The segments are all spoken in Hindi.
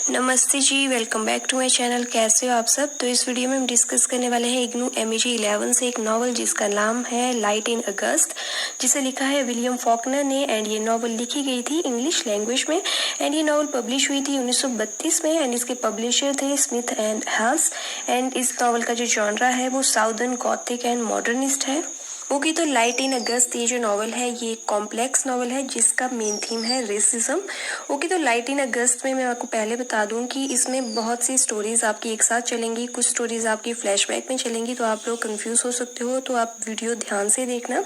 नमस्ते जी, welcome back to my channel. कैसे हो आप सब। तो इस वीडियो में हम डिस्कस करने वाले हैं इग्नू MEG 11 से एक नॉवल जिसका नाम है लाइट इन अगस्त, जिसे लिखा है विलियम फॉकनर ने। एंड ये नॉवल लिखी गई थी इंग्लिश लैंग्वेज में एंड ये नॉवल पब्लिश हुई थी 1932 में। एंड इसके पब्लिशर थे स्मिथ एंड हेल्स। एंड इस नॉवल का जो जॉनरा है वो साउदर्न गॉथिक एंड मॉडर्निस्ट है। ओके, तो लाइट इन अगस्त ये जो नॉवल है ये एक कॉम्प्लेक्स नॉवल है जिसका मेन थीम है रेसिज्म। ओके, तो लाइट इन अगस्त में मैं आपको पहले बता दूं कि इसमें बहुत सी स्टोरीज आपकी एक साथ चलेंगी, कुछ स्टोरीज आपकी फ्लैशबैक में चलेंगी, तो आप लोग कंफ्यूज हो सकते हो, तो आप वीडियो ध्यान से देखना।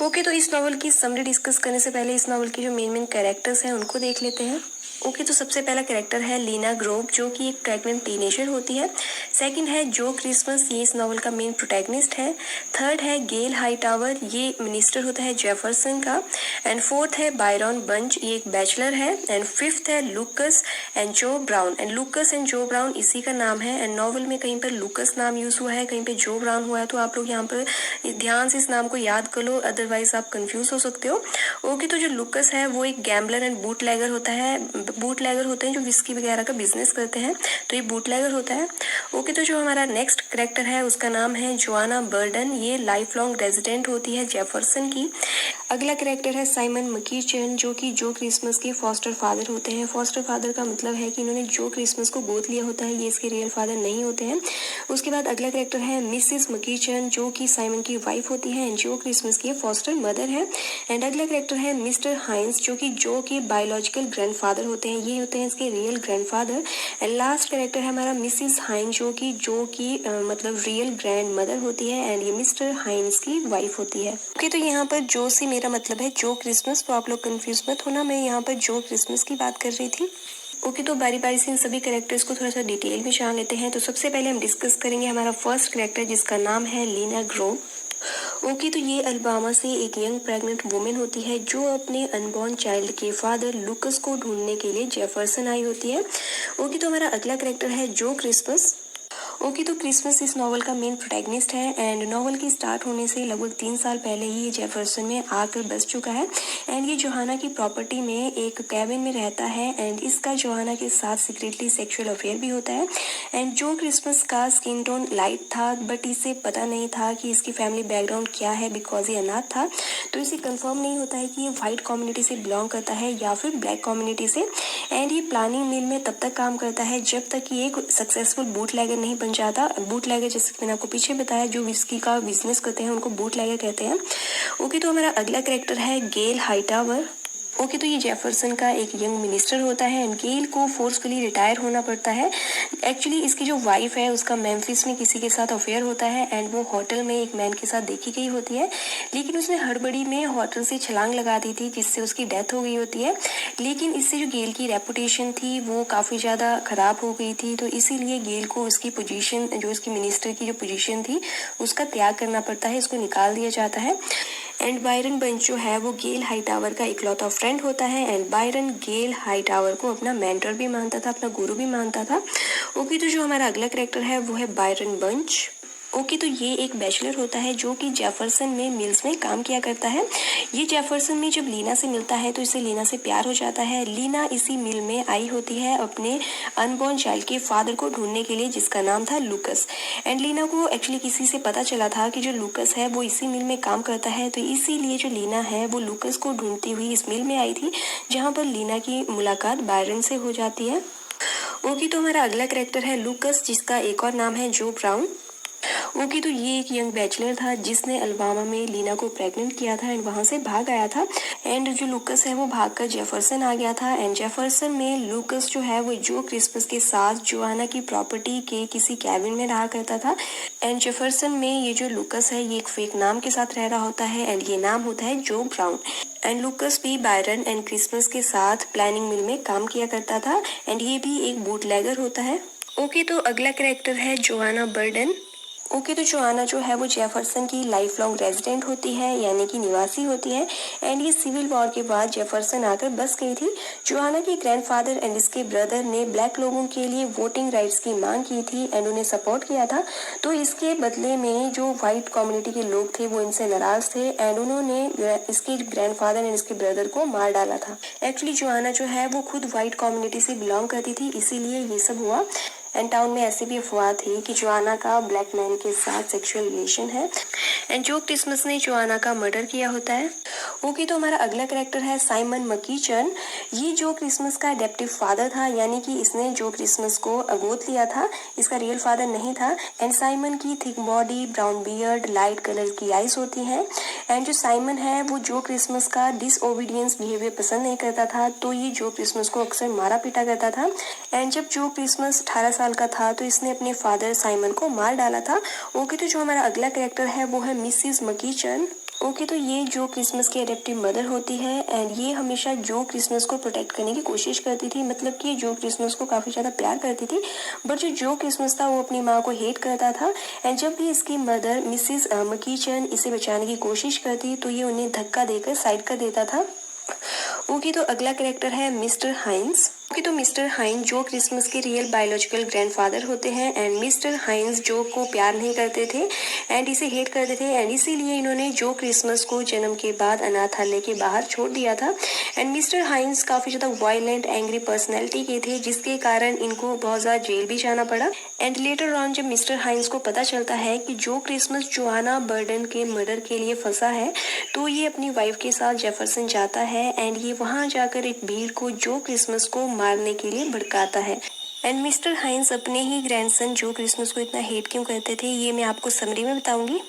ओके, तो इस नॉवल की समरी डिस्कस करने से पहले इस नॉवल के जो मेन कैरेक्टर्स हैं उनको देख लेते हैं। ओके, तो सबसे पहला कैरेक्टर है लीना ग्रोव जो कि एक प्रेग्नेंट टीनेजर होती है। सेकंड है जो क्रिसमस, ये इस नॉवल का मेन प्रोटैगनिस्ट है। थर्ड है गेल हाईटावर, ये मिनिस्टर होता है जेफरसन का। एंड फोर्थ है बायरन बंच, ये एक बैचलर है। एंड फिफ्थ है लूकस एंड जो ब्राउन। एंड लूकस एंड जो ब्राउन इसी का नाम है। एंड नॉवल में कहीं पर लूकस नाम यूज हुआ है, कहीं पे जो ब्राउन हुआ है, तो आप लोग यहाँ पर ध्यान से इस नाम को याद कर लो, अदरवाइज आप कंफ्यूज हो सकते हो। ओके, तो जो लूकस है वो एक गैम्बलर एंड बूटलैगर होता है। बूटलैगर होते हैं जो विस्की वगैरह का बिजनेस करते हैं, तो ये बूटलैगर होता है। ओके, तो जो हमारा नेक्स्ट करेक्टर है उसका नाम है जोआना बर्डन, ये लाइफ लॉन्ग रेजिडेंट होती है जेफरसन की। अगला करेक्टर है साइमन मकीचन जो कि जो क्रिसमस के फॉस्टर फादर होते हैं। फॉस्टर फादर का मतलब है कि इन्होंने जो क्रिसमस को गोद लिया होता है, ये इसके रियल फादर नहीं होते हैं। उसके बाद अगला करेक्टर है मिसिस मकीचन जो कि साइमन की वाइफ होती है एंड जो क्रिसमस की फॉस्टर मदर है। एंड अगला करेक्टर है मिस्टर हाइंस जो कि जो के बायोलॉजिकल ग्रैंडफादर होते हैं, ये होते हैं इसके real grandfather. And last character है हमारा मिसिस हाइंस जो कि मतलब रियल ग्रैंड मदर होती है एंड ये मिस्टर हाइंस की वाइफ होती है। ओके, तो यहाँ पर जो से मेरा मतलब है जो क्रिसमस, तो आप लोग कंफ्यूज मत होना, मैं यहाँ पर जो क्रिसमस की बात कर रही थी। ओके, तो बारी बारी से इन सभी कैरेक्टर्स को थोड़ा सा डिटेल में जान लेते हैं। तो सबसे पहले हम डिस्कस करेंगे हमारा फर्स्ट कैरेक्टर जिसका नाम है लीना ग्रोव। ओके, तो ये अल्बामा से एक यंग प्रेग्नेंट वुमेन होती है जो अपने अनबॉर्न चाइल्ड के फादर लुकस को ढूंढने के लिए जेफरसन आई होती है। ओके, तो हमारा अगला कैरेक्टर है जो क्रिसमस। ओके, तो क्रिसमस इस नॉवल का मेन प्रोटैगनिस्ट है एंड नॉवल की स्टार्ट होने से लगभग 3 साल पहले ही ये जेफरसन में आकर बस चुका है। एंड ये जोहाना की प्रॉपर्टी में एक कैबिन में रहता है एंड इसका जोहाना के साथ सीक्रेटली सेक्सुअल अफेयर भी होता है। एंड जो क्रिसमस का स्किन टोन लाइट था बट इसे पता नहीं था कि इसकी फैमिली बैकग्राउंड क्या है, बिकॉज ये अनाथ था, तो इसे कंफर्म नहीं होता है कि ये व्हाइट कम्युनिटी से बिलोंग करता है या फिर ब्लैक कम्युनिटी से। एंड ये प्लानिंग मिल में तब तक काम करता है जब तक ये एक सक्सेसफुल बूटलैगर नहीं बन जाता। बूटलैगर जैसे मैंने आपको पीछे बताया जो विस्की का बिजनेस करते हैं उनको बूटलैगर कहते हैं। ओके, तो हमारा अगला कैरेक्टर है गेल हाईटावर। ओके, तो ये जेफरसन का एक यंग मिनिस्टर होता है एंड गेल को फोर्सफुली रिटायर होना पड़ता है। एक्चुअली इसकी जो वाइफ है उसका मेम्फिस में किसी के साथ अफेयर होता है एंड वो होटल में एक मैन के साथ देखी गई होती है, लेकिन उसने हड़बड़ी में होटल से छलांग लगा दी थी जिससे उसकी डेथ हो गई होती है। लेकिन इससे जो गेल की रेपुटेशन थी वो काफ़ी ज़्यादा ख़राब हो गई थी, तो इसीलिए गेल को उसकी पोजीशन, जो उसकी मिनिस्टर की जो पोजीशन थी उसका त्याग करना पड़ता है, इसको निकाल दिया जाता है। एंड बायरन बंच जो है वो गेल हाईटावर का इकलौता फ्रेंड होता है एंड बायरन गेल हाईटावर को अपना मेंटर भी मानता था, अपना गुरु भी मानता था। ओके, तो जो हमारा अगला कैरेक्टर है वो है बायरन बंच। ओके, तो ये एक बैचलर होता है जो कि जेफरसन में मिल्स में काम किया करता है। ये जेफरसन में जब लीना से मिलता है तो इसे लीना से प्यार हो जाता है। लीना इसी मिल में आई होती है अपने अनबॉर्न चाइल्ड के फादर को ढूंढने के लिए जिसका नाम था लूकस। एंड लीना को एक्चुअली किसी से पता चला था कि जो लूकस है वो इसी मिल में काम करता है, तो इसीलिए जो लीना है वो लूकस को ढूंढती हुई इस मिल में आई थी जहाँ पर लीना की मुलाकात बायरन से हो जाती है। ओके, तो हमारा अगला कैरेक्टर है लूकस जिसका एक और नाम है जो ब्राउन। ओके, तो ये एक यंग बैचलर था जिसने अल्बामा में लीना को प्रेग्नेंट किया था एंड वहां से भाग आया था। एंड जो लूकस है वो भागकर जेफरसन आ गया था एंड जेफरसन में लूकस जो है वो जो क्रिसमस के साथ जोआना की प्रॉपर्टी के किसी कैबिन में रहा करता था। एंड जेफरसन में ये जो लूकस है ये एक फेक नाम के साथ रह रहा होता है एंड ये नाम होता है जो ब्राउन। एंड लूकस भी बायरन एंड क्रिसमस के साथ प्लानिंग मिल में काम किया करता था एंड ये भी एक बूटलैगर होता है। ओके, तो अगला कैरेक्टर है जोआना बर्डन। ओके, तो जोआना जो है वो जेफरसन की लाइफ लॉन्ग रेजिडेंट होती है, यानी कि निवासी होती है। एंड ये सिविल वॉर के बाद जेफरसन आकर बस गई थी। जोआना के ग्रैंडफादर एंड इसके ब्रदर ने ब्लैक लोगों के लिए वोटिंग राइट्स की मांग की थी एंड उन्हें सपोर्ट किया था। तो इसके बदले में जो वाइट कम्युनिटी के लोग थे वो इनसे नाराज थे एंड उन्होंने इसके ग्रैंडफादर एंड इसके ब्रदर को मार डाला था। एक्चुअली जोआना जो है वो खुद वाइट कम्युनिटी से बिलोंग करती थी, इसीलिए ये सब हुआ। एंड टाउन में ऐसी भी अफवाह थी कि जोआना का ब्लैक मैन के साथ सेक्सुअल रिलेशन है एंड जो क्रिसमस ने जोआना का मर्डर किया होता है। ओके, तो हमारा अगला कैरेक्टर है साइमन मकीचन। ये जो क्रिसमस का अडॉप्टिव फादर था, यानी कि इसने जो क्रिसमस को गोद लिया था, इसका रियल फादर नहीं था। एंड साइमन की thick body, brown beard, light colour की आइज होती हैं। एंड जो साइमन है वो जो क्रिसमस का डिसओबीडियंस बिहेवियर पसंद नहीं करता था, तो ये जो क्रिसमस को अक्सर मारा पीटा करता था। एंड जब जो क्रिसमस 18 साल का था तो इसने अपने फादर साइमन को मार डाला था। ओके, तो जो हमारा अगला कैरेक्टर है वो है मिसिस मकीचन। ओके, तो ये जो क्रिसमस की एडॉप्टिव मदर होती है एंड ये हमेशा जो क्रिसमस को प्रोटेक्ट करने की कोशिश करती थी, मतलब कि जो क्रिसमस को काफ़ी ज़्यादा प्यार करती थी। बट जो क्रिसमस था वो अपनी माँ को हेट करता था। एंड जब भी इसकी मदर मिसिस मकीचन इसे बचाने की कोशिश करती तो ये उन्हें धक्का देकर साइड कर देता था। ओके, तो अगला कैरेक्टर है मिस्टर हाइंस। ओके, तो मिस्टर हाइंस जो क्रिसमस के रियल बायोलॉजिकल ग्रैंडफादर होते हैं एंड मिस्टर हाइंस जो को प्यार नहीं करते थे एंड इसे हेट करते थे एंड इसीलिए इन्होंने जो क्रिसमस को जन्म के बाद अनाथालय के बाहर छोड़ दिया था। एंड मिस्टर हाइंस काफ़ी ज़्यादा वायलेंट एंग्री पर्सनैलिटी के थे, जिसके कारण इनको बहुत ज़्यादा जेल भी जाना पड़ा। एंड लेटर ऑन जब मिस्टर हाइंस को पता चलता है कि जो क्रिसमस जोआना बर्डन के मर्डर के लिए फंसा है, तो ये अपनी वाइफ के साथ जेफरसन जाता है एंड ये वहाँ जाकर एक भीड़ को जो क्रिसमस को मारने के लिए भड़काता है। एंड मिस्टर हाइंस अपने ही ग्रैंडसन जो क्रिसमस को इतना हेट क्यों करते थे, ये मैं आपको समरी में बताऊंगी।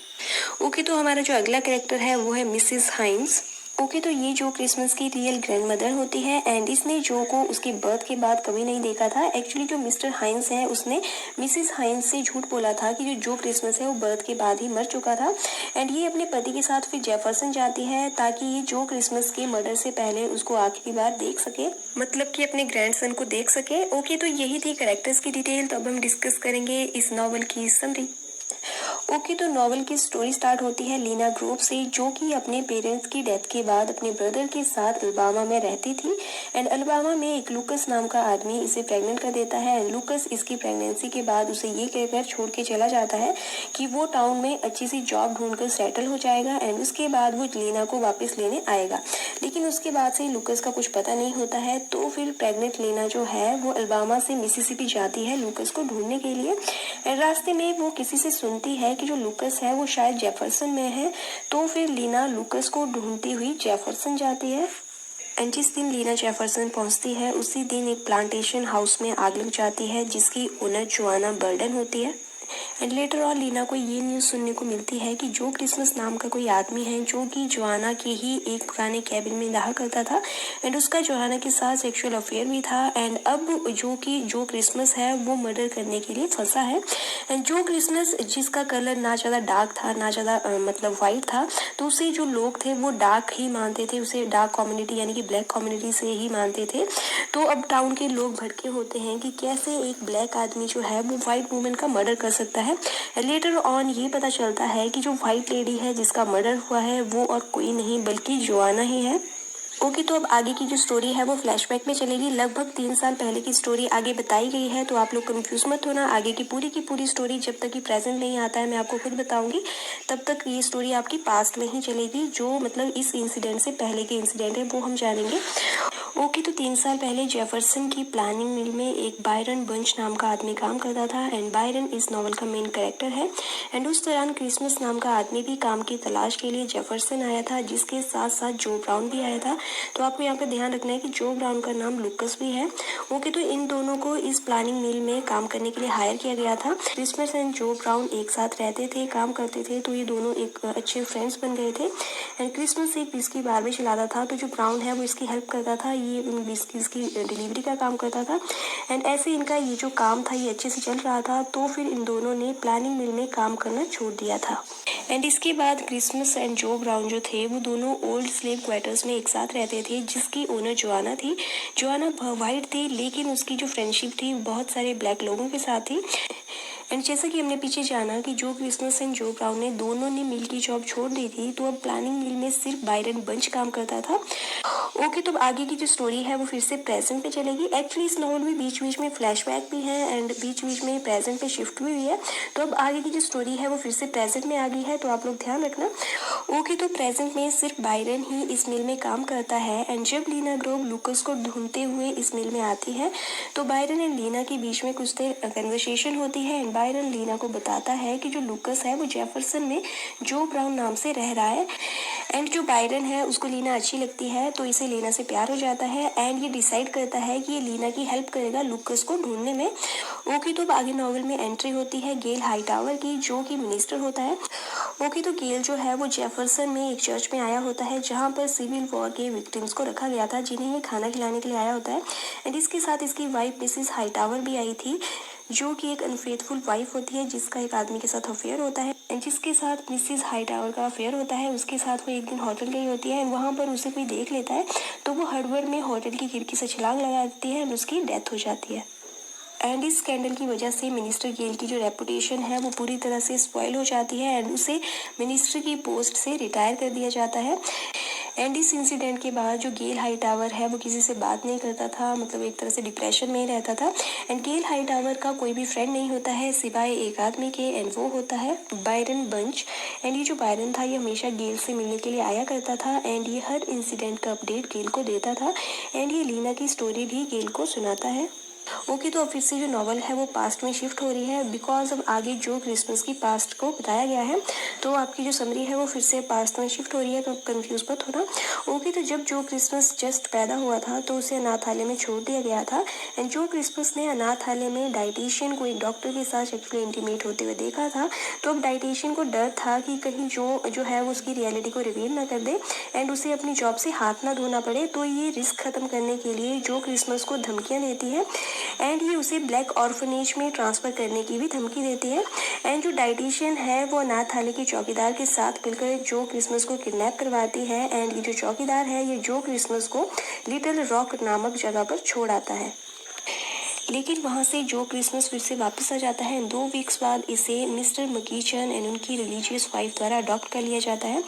ओके, तो हमारा जो अगला कैरेक्टर है वो है मिसिस हाइंस। ओके, तो ये जो क्रिसमस की रियल ग्रैंड मदर होती है एंड इसने जो को उसकी बर्थ के बाद कभी नहीं देखा था। एक्चुअली जो मिस्टर हाइंस है उसने मिसिस हाइंस से झूठ बोला था कि जो क्रिसमस है वो बर्थ के बाद ही मर चुका था। एंड ये अपने पति के साथ फिर जेफरसन जाती है ताकि ये जो क्रिसमस के मर्डर से पहले उसको आखिरी बार देख सके, मतलब कि अपने ग्रैंडसन को देख सके। ओके, तो यही थी कैरेक्टर्स की डिटेल। तो अब हम डिस्कस करेंगे इस नॉवल की समरी। ओके, तो नॉवल की स्टोरी स्टार्ट होती है लीना ग्रोव से, जो कि अपने पेरेंट्स की डेथ के बाद अपने ब्रदर के साथ अलबामा में रहती थी। एंड अलबामा में एक लूकस नाम का आदमी इसे प्रेग्नेंट कर देता है एंड लूकस इसकी प्रेगनेंसी के बाद उसे ये कहकर छोड़ के चला जाता है कि वो टाउन में अच्छी सी जॉब ढूंढकर सेटल हो जाएगा एंड उसके बाद वो लीना को वापस लेने आएगा। लेकिन उसके बाद से लूकस का कुछ पता नहीं होता है। तो फिर प्रेग्नेंट लीना जो है वो अलबामा से मिसिसिपी जाती है लूकस को ढूंढने के लिए। एंड रास्ते में वो किसी से सुनती है कि जो लूकस है वो शायद जेफरसन में है। तो फिर लीना लूकस को ढूंढती हुई जेफरसन जाती है। एंड जिस दिन लीना जेफरसन पहुंचती है उसी दिन एक प्लांटेशन हाउस में आग लग जाती है, जिसकी ओनर जोआना बर्डन होती है। एंड लेटर ऑन लीना को ये न्यूज़ सुनने को मिलती है कि जो क्रिसमस नाम का कोई आदमी है जो कि जोआना के ही एक पुराने कैबिन में रहा करता था एंड उसका जोआना के साथ सेक्सुअल अफेयर भी था। एंड अब जो क्रिसमस है वो मर्डर करने के लिए फंसा है। एंड जो क्रिसमस जिसका कलर ना ज़्यादा डार्क था ना ज़्यादा मतलब वाइट था, तो उसे जो लोग थे वो डार्क ही मानते थे, उसे डार्क कम्युनिटी यानी कि ब्लैक कम्युनिटी से ही मानते थे। तो अब टाउन के लोग भड़के होते हैं कि कैसे एक ब्लैक आदमी जो है वो वाइट वुमेन का मर्डर कर सकता है। लेटर ऑन ये पता चलता है कि जो वाइट लेडी है जिसका मर्डर हुआ है वो और कोई नहीं बल्कि जोआना ही है। ओके, तो अब आगे की जो स्टोरी है वो फ्लैशबैक में चलेगी। लगभग 3 साल पहले की स्टोरी आगे बताई गई है, तो आप लोग कंफ्यूज मत होना। आगे की पूरी स्टोरी जब तक कि प्रेजेंट नहीं आता है मैं आपको खुद बताऊंगी, तब तक ये स्टोरी आपकी पास्ट में ही चलेगी। जो मतलब इस इंसिडेंट से पहले के इंसिडेंट है वो हम जानेंगे। ओके, तो 3 साल पहले जेफरसन की प्लानिंग मिल में एक बायरन बंच नाम का आदमी काम करता था एंड बायरन इस नॉवल का मेन कैरेक्टर है। एंड उस दौरान क्रिसमस नाम का आदमी भी काम की तलाश के लिए जेफरसन आया था, जिसके साथ साथ जो ब्राउन भी आया था। तो आपको यहाँ पे ध्यान रखना है कि जो ब्राउन का नाम लूकस भी है। ओके, तो इन दोनों को इस प्लानिंग मिल में काम करने के लिए हायर किया गया था। क्रिसमस एंड जो ब्राउन एक साथ रहते थे, काम करते थे, तो ये दोनों एक अच्छे फ्रेंड्स बन गए थे। एंड क्रिसमस एक विस्की बार भी चलाता था, तो जो ब्राउन है वो इसकी हेल्प करता था, ये विस्कीज की डिलीवरी का काम करता था। एंड ऐसे इनका ये जो काम था ये अच्छे से चल रहा था। तो फिर इन दोनों ने प्लानिंग मिल में काम करना छोड़ दिया था। एंड इसके बाद क्रिसमस एंड जो ब्राउन जो थे वो दोनों ओल्ड स्लेव क्वार्टर्स में एक साथ रहते थे, जिसकी ओनर जोआना थी। जोआना वाइट थी लेकिन उसकी जो फ्रेंडशिप थी बहुत सारे ब्लैक लोगों के साथ थी। एंड जैसा कि हमने पीछे जाना कि जो क्रिसमस एंड जो ब्राउन ने दोनों ने मिल की जॉब छोड़ दी थी, तो अब प्लानिंग मिल में सिर्फ बायरन बंच काम करता था। ओके, तो अब आगे की जो स्टोरी है वो फिर से प्रेजेंट पे चलेगी। एक्चुअली इस नॉवल में बीच बीच में फ्लैशबैक भी है एंड बीच बीच में प्रेजेंट पे शिफ्ट भी हुई है। तो अब आगे की जो स्टोरी है वो फिर से प्रेजेंट में आ गई है, तो आप लोग ध्यान रखना। ओके, तो प्रेजेंट में सिर्फ बायरन ही इस मिल में काम करता है एंड जब लीना ग्रोव लूकस को ढूंढते हुए इस मिल में आती है, तो बायरन एंड लीना के बीच में कुछ देर कन्वर्सेशन होती है एंड बायरन लीना को बताता है कि जो लूकस है वो जेफरसन में जो ब्राउन नाम से रह रहा है एंड जो बायरन है उसको लीना अच्छी लगती है, तो इसे लीना से प्यार हो जाता है एंड ये डिसाइड करता है कि ये लीना की हेल्प करेगा लूकस को ढूंढने में। ओके, तो अब आगे नॉवल में एंट्री होती है गेल हाईटावर की, जो कि मिनिस्टर होता है। ओके, तो गेल जो है वो जेफरसन में एक चर्च में आया होता है जहाँ पर सिविल वॉर के विक्टिम्स को रखा गया था, जिन्हें ये खाना खिलाने के लिए आया होता है। एंड इसके साथ इसकी वाइफ मिसिस हाईटावर भी आई थी, जो कि एक अनफेथफुल वाइफ होती है जिसका एक आदमी के साथ अफेयर होता है एंड जिसके साथ मिसिस हाईटावर का अफेयर होता है। उसके साथ वो एक दिन होटल गई होती है एंड वहाँ पर उसे कोई देख लेता है, तो वो हड़बड़ में होटल की खिड़की से छलांग लगा देती है एंड उसकी डेथ हो जाती है। एंड इस स्कैंडल की वजह से मिनिस्टर गेल की जो रेपुटेशन है वो पूरी तरह से स्पॉइल हो जाती है एंड उसे मिनिस्टर की पोस्ट से रिटायर कर दिया जाता है। एंड इस इंसिडेंट के बाद जो गेल हाईटावर है वो किसी से बात नहीं करता था, मतलब एक तरह से डिप्रेशन में ही रहता था। एंड गेल हाईटावर का कोई भी फ्रेंड नहीं होता है सिवाय एक आदमी के एंड वो होता है बायरन बंच। एंड ये जो बायरन था ये हमेशा गेल से मिलने के लिए आया करता था एंड ये हर इंसिडेंट का अपडेट गेल को देता था एंड ये लीना की स्टोरी भी गेल को सुनाता है। ओके, तो अब फिर से जो नॉवल है वो पास्ट में शिफ्ट हो रही है बिकॉज अब आगे जो क्रिसमस की पास्ट को बताया गया है, तो आपकी जो समरी है वो फिर से पास्ट में शिफ्ट हो रही है, तो आप कंफ्यूज मत होना। ओके, तो जब जो क्रिसमस जस्ट पैदा हुआ था तो उसे अनाथालय में छोड़ दिया गया था एंड जो क्रिसमस ने अनाथालय में डाइटिशियन को एक डॉक्टर के साथ एक्चुअली इंटीमेट होते हुए देखा था, तो अब डाइटिशियन को डर था कि कहीं जो है वो उसकी रियलिटी को रिवील ना कर दे एंड उसे अपनी जॉब से हाथ ना धोना पड़े। तो ये रिस्क खत्म करने के लिए जो क्रिसमस को धमकियाँ देती है एंड ये उसे ब्लैक ऑर्फनेज में ट्रांसफ़र करने की भी धमकी देती है। एंड जो डाइटिशियन है वो अनाथालय के चौकीदार के साथ मिलकर जो क्रिसमस को किडनैप करवाती है एंड ये जो चौकीदार है ये जो क्रिसमस को लिटिल रॉक नामक जगह पर छोड़ आता है। लेकिन वहाँ से जो क्रिसमस फिर से वापस आ जाता है। 2 वीक्स बाद इसे मिस्टर मकीचन एंड उनकी रिलीजियस वाइफ द्वारा अडॉप्ट कर लिया जाता है।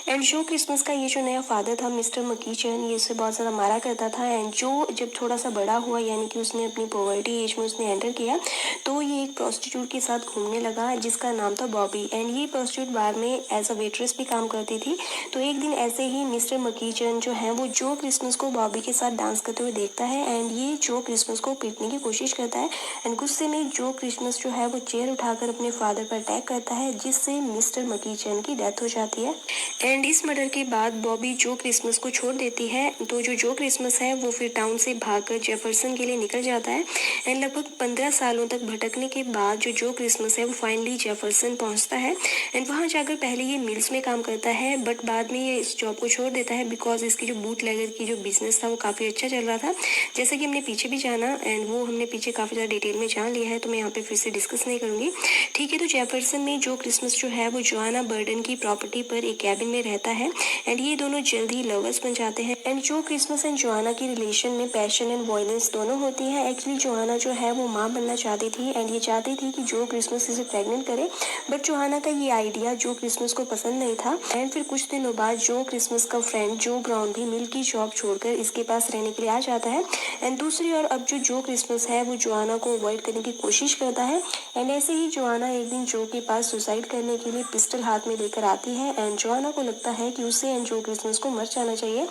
एंड जो क्रिसमस का ये जो नया फादर था मिस्टर मकीचन, ये उसे बहुत ज़्यादा मारा करता था एंड जो जब थोड़ा सा बड़ा हुआ यानी कि उसने अपनी पॉवर्टी एज में उसने एंटर किया, तो ये एक प्रोस्टिट्यूट के साथ घूमने लगा जिसका नाम था बॉबी एंड ये प्रोस्टिट्यूट बार में एज अ वेट्रेस भी काम करती थी। तो एक दिन ऐसे ही मिस्टर मकीचन जो है वो जो क्रिसमस को बॉबी के साथ डांस करते हुए देखता है एंड ये जो क्रिसमस को पीटने की कोशिश करता है एंड गुस्से में जो क्रिसमस जो है वो चेयर उठाकर अपने फादर पर अटैक करता है, जिससे मिस्टर मकीचन की डेथ हो जाती है। एंड इस मर्डर के बाद बॉबी जो क्रिसमस को छोड़ देती है, तो जो क्रिसमस है वो फिर टाउन से भागकर जेफरसन के लिए निकल जाता है एंड लगभग 15 सालों तक भटकने के बाद जो क्रिसमस है वो फाइनली जेफरसन पहुंचता है एंड वहां जाकर पहले ये मिल्स में काम करता है बट बाद में ये इस जॉब को छोड़ देता है बिकॉज इसकी जो बूट लेगर की जो बिजनेस था वो काफ़ी अच्छा चल रहा था, जैसे कि हमने पीछे भी जाना एंड वो हमने पीछे काफ़ी ज़्यादा डिटेल में जान लिया है, तो मैं यहाँ पे फिर से डिस्कस नहीं करूँगी। ठीक है, तो जेफरसन में जो क्रिसमस जो है वो जोआना बर्डन की प्रॉपर्टी पर एक कैबिन में रहता है एंड ये दोनों जल्द ही लवर्स बन जाते हैं। एंड जो क्रिसमस एंड जोआना की रिलेशन में पैशन एंड वायलेंस दोनों होती है। एक्चुअली जोआना जो है वो माँ बनना चाहती थी एंड ये चाहती थी कि जो क्रिसमस इसे प्रेग्नेंट करे, बट जोआना का ये आइडिया जो क्रिसमस को पसंद नहीं था एंड फिर कुछ दिनों बाद जो क्रिसमस का फ्रेंड जो ब्राउन भी मिल की जॉब छोड़कर इसके पास रहने के लिए आ जाता है एंड दूसरी ओर अब जो क्रिसमस है वो जोआना को अवॉइड करने की कोशिश करता है एंड ऐसे ही जोआना एक दिन जो के पास सुसाइड करने के लिए पिस्टल हाथ में लेकर आती है एंड जोआना को लगता है कि उसे एंड जो क्रिसमस को मर जाना चाहिए।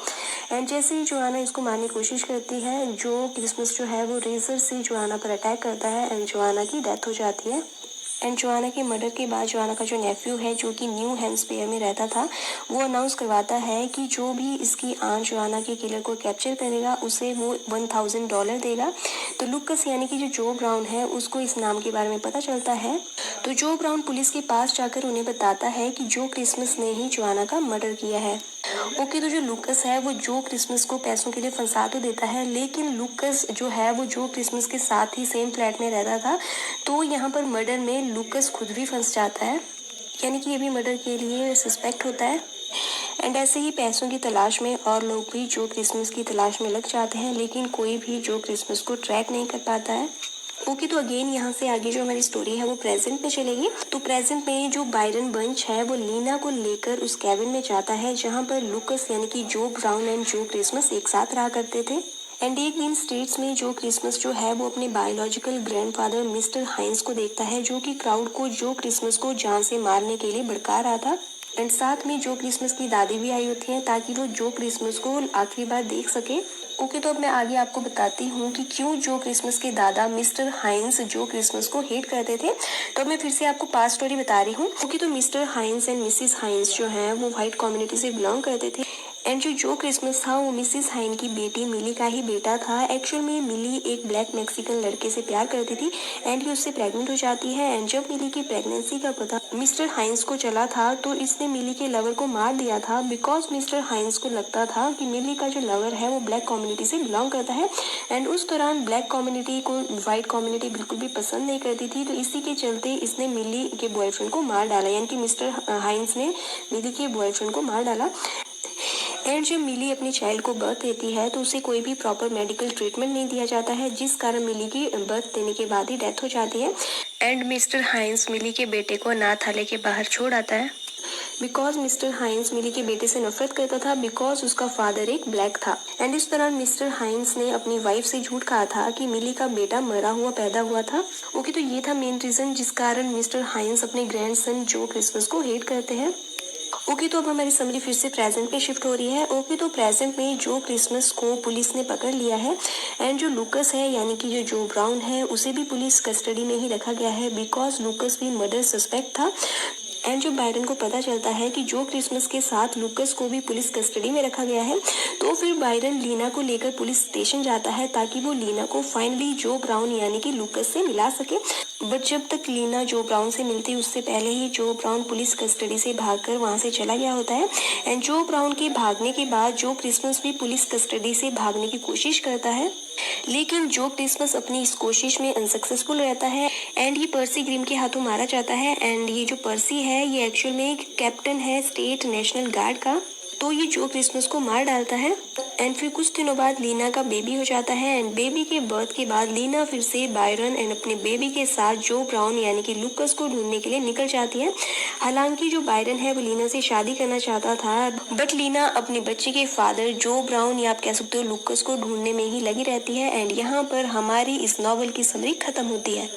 एंड जैसे ही जोआना इसको मारने की कोशिश करती है, जो क्रिसमस जो है वो रेजर से जोआना पर अटैक करता है एंड जोआना की डेथ हो जाती है। एंड जोआना के मर्डर के बाद जोआना का जो नेफ्यू है जो कि न्यू हैम्सपेयर में रहता था, वो अनाउंस करवाता है कि जो भी इसकी आंट जोआना के किलर को कैप्चर करेगा उसे वो $1000 देगा। तो लुकस यानी कि जो ब्राउन है उसको इस नाम के बारे में पता चलता है, तो जो ब्राउन पुलिस के पास जाकर उन्हें बताता है कि जो क्रिसमस ने ही जोआना का मर्डर किया है। ओके, तो जो लुकस है वो जो क्रिसमस को पैसों के लिए फंसा तो देता है, लेकिन लुकस जो है वो जो क्रिसमस के साथ ही सेम फ्लैट में रहता था, तो यहाँ पर मर्डर में लुकस खुद भी फंस जाता है, यानी कि ये भी मर्डर के लिए सस्पेक्ट होता है। एंड ऐसे ही पैसों की तलाश में और लोग भी जो क्रिसमस की तलाश में लग जाते हैं, लेकिन कोई भी जो क्रिसमस को ट्रैक नहीं कर पाता है। ओके, तो अगेन यहाँ से आगे जो हमारी स्टोरी है वो प्रेजेंट में चलेगी। तो प्रेजेंट में जो बायरन बंच है वो लीना को लेकर उस कैबिन में जाता है जहाँ पर लुकस यानी कि जो ब्राउन एंड जो क्रिसमस एक साथ रहा करते थे। एंड एक दिन स्टेट्स में जो क्रिसमस जो है वो अपने बायोलॉजिकल ग्रैंडफादर मिस्टर हाइंस को देखता है, जो कि क्राउड को जो क्रिसमस को जान से मारने के लिए भड़का रहा था। एंड साथ में जो क्रिसमस की दादी भी आई होती हैं ताकि वो जो क्रिसमस को आखिरी बार देख सके। ओके, तो अब मैं आगे आपको बताती हूँ कि क्यों जो क्रिसमस के दादा मिस्टर हाइंस जो क्रिसमस को हेट करते थे। तो अब मैं फिर से आपको पास्ट स्टोरी बता रही हूँ। ओके, तो मिस्टर हाइंस एंड मिसिस हाइंस जो है वो व्हाइट कम्युनिटी से बिलोंग करते थे। एंड जो क्रिसमस था वो मिसिस हाइन की बेटी मिली का ही बेटा था। एक्चुअल में मिली एक ब्लैक मैक्सिकन लड़के से प्यार करती थी एंड ये उससे प्रेग्नेंट हो जाती है। एंड जब मिली की प्रेगनेंसी का पता मिस्टर हाइंस को चला था तो इसने मिली के लवर को मार दिया था, बिकॉज मिस्टर हाइंस को लगता था कि मिली का जो लवर है वो ब्लैक कम्युनिटी से बिलोंग करता है। एंड उस दौरान ब्लैक कम्युनिटी को व्हाइट कम्युनिटी बिल्कुल भी पसंद नहीं करती थी, तो इसी के चलते इसने मिली के बॉयफ्रेंड को मार डाला, यानी कि मिस्टर हाइंस ने मिली के बॉयफ्रेंड को मार डाला। एंड जब मिली अपने चाइल्ड को बर्थ देती है तो उसे कोई भी प्रॉपर मेडिकल ट्रीटमेंट नहीं दिया जाता है, जिस कारण मिली की बर्थ देने के बाद ही डेथ हो जाती है। एंड मिस्टर हाइंस मिली के बेटे को अनाथालय के बाहर छोड़ आता है, बिकॉज मिस्टर हाइंस मिली के बेटे से नफरत करता था, बिकॉज उसका फादर एक ब्लैक था। एंड इस दौरान मिस्टर हाइंस ने अपनी वाइफ से झूठ कहा था कि मिली का बेटा मरा हुआ पैदा हुआ था। ओके, तो ये था मेन रीजन जिस कारण मिस्टर हाइंस अपने ग्रैंडसन जो क्रिसमस को हेट करते हैं। ओके, तो अब हमारी समरी फिर से प्रेजेंट में शिफ्ट हो रही है। ओके, तो प्रेजेंट में जो क्रिसमस को पुलिस ने पकड़ लिया है एंड जो लूकस है यानी कि जो ब्राउन है उसे भी पुलिस कस्टडी में ही रखा गया है, बिकॉज लूकस भी मर्डर सस्पेक्ट था। एंड जब बायरन को पता चलता है कि जो क्रिसमस के साथ लूकस को भी पुलिस कस्टडी में रखा गया है, तो फिर बायरन लीना को लेकर पुलिस स्टेशन जाता है ताकि वो लीना को फाइनली जो ब्राउन यानी कि लूकस से मिला सके। बट जब तक लीना जो ब्राउन से मिलती उससे पहले ही जो ब्राउन पुलिस कस्टडी से भागकर वहां से चला गया होता है। एंड जो ब्राउन के भागने के बाद जो क्रिसमस भी पुलिस कस्टडी से भागने की कोशिश करता है, लेकिन जो क्रिसमस अपनी इस कोशिश में अनसक्सेसफुल रहता है एंड ये पर्सी ग्रीम के हाथों मारा जाता है। एंड ये जो पर्सी है ये एक्चुअल में एक कैप्टन है स्टेट नेशनल गार्ड का, तो ये जो क्रिसमस को मार डालता है। एंड फिर कुछ दिनों बाद लीना का बेबी हो जाता है। एंड बेबी के बर्थ के बाद लीना फिर से बायरन एंड अपने बेबी के साथ जो ब्राउन यानी कि लूकस को ढूंढने के लिए निकल जाती है। हालांकि जो बायरन है वो लीना से शादी करना चाहता था, बट लीना अपने बच्चे के फादर जो ब्राउन या आप कह सकते हो लूकस को ढूंढने में ही लगी रहती है। एंड यहाँ पर हमारी इस नॉवल की समरी खत्म होती है।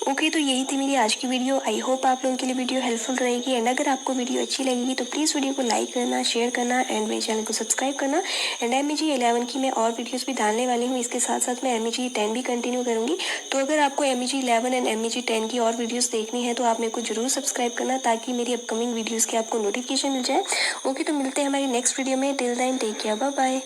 ओके, तो यही थी मेरी आज की वीडियो। आई होप आप लोगों के लिए वीडियो हेल्पफुल रहेगी। एंड अगर आपको वीडियो अच्छी लगेगी तो प्लीज़ वीडियो को लाइक करना, शेयर करना एंड मेरे चैनल को सब्सक्राइब करना। एंड MEG 11 की मैं और वीडियोस भी डालने वाली हूँ, इसके साथ साथ मैं MEG 10 भी कंटिन्यू करूँगी। तो अगर आपको MEG 11 एंड MEG 10 की और वीडियोज़ देखनी है तो आप मेरे को जरूर सब्सक्राइब करना, ताकि मेरी अपकमिंग वीडियोज़ की आपको नोटिफिकेशन मिल जाए। ओके, तो मिलते हैं हमारी नेक्स्ट वीडियो में। Till then take care, bye bye.